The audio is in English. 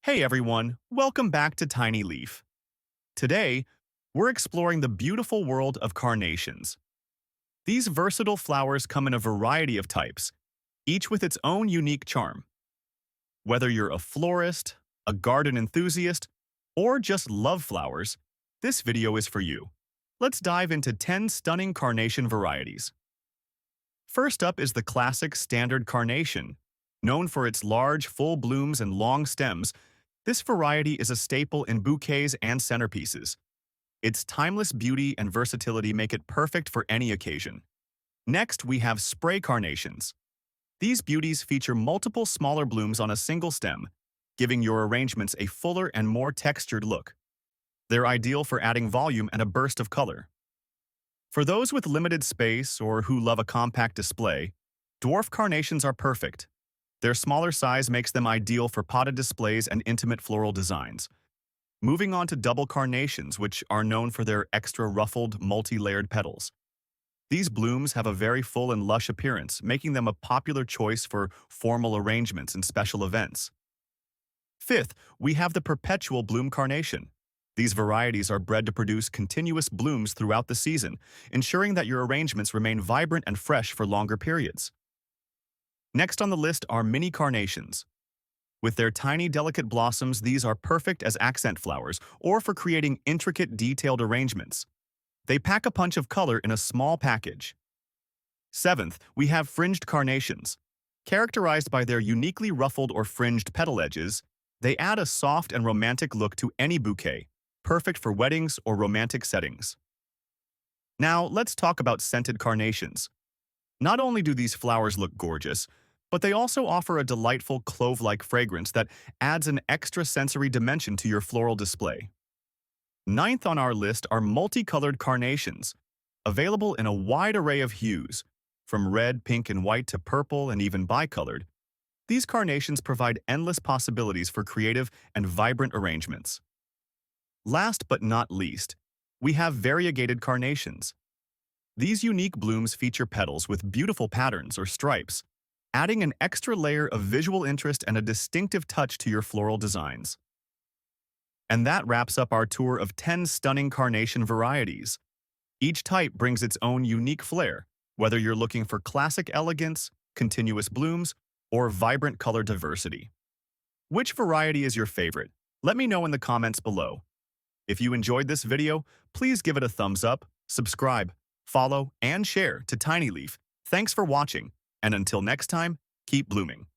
Hey everyone, welcome back to Tiny Leaf. Today, we're exploring the beautiful world of carnations. These versatile flowers come in a variety of types, each with its own unique charm. Whether you're a florist, a garden enthusiast, or just love flowers, this video is for you. Let's dive into 10 stunning carnation varieties. First up is the classic standard carnation. Known for its large, full blooms and long stems, this variety is a staple in bouquets and centerpieces. Its timeless beauty and versatility make it perfect for any occasion. Next, we have spray carnations. These beauties feature multiple smaller blooms on a single stem, giving your arrangements a fuller and more textured look. They're ideal for adding volume and a burst of color. For those with limited space or who love a compact display, dwarf carnations are perfect. Their smaller size makes them ideal for potted displays and intimate floral designs. Moving on to double carnations, which are known for their extra ruffled, multi-layered petals. These blooms have a very full and lush appearance, making them a popular choice for formal arrangements and special events. Fifth, we have the perpetual bloom carnation. These varieties are bred to produce continuous blooms throughout the season, ensuring that your arrangements remain vibrant and fresh for longer periods. Next on the list are mini carnations. With their tiny, delicate blossoms, these are perfect as accent flowers or for creating intricate, detailed arrangements. They pack a punch of color in a small package. Seventh, we have fringed carnations. Characterized by their uniquely ruffled or fringed petal edges, they add a soft and romantic look to any bouquet, perfect for weddings or romantic settings. Now, let's talk about scented carnations. Not only do these flowers look gorgeous, but they also offer a delightful clove-like fragrance that adds an extra sensory dimension to your floral display. Ninth on our list are multicolored carnations, available in a wide array of hues, from red, pink, and white to purple and even bicolored. These carnations provide endless possibilities for creative and vibrant arrangements. Last but not least, we have variegated carnations. These unique blooms feature petals with beautiful patterns or stripes, adding an extra layer of visual interest and a distinctive touch to your floral designs. And that wraps up our tour of 10 stunning carnation varieties. Each type brings its own unique flair, whether you're looking for classic elegance, continuous blooms, or vibrant color diversity. Which variety is your favorite? Let me know in the comments below. If you enjoyed this video, please give it a thumbs up, subscribe, follow, and share to Tiny Leaf. Thanks for watching, and until next time, keep blooming.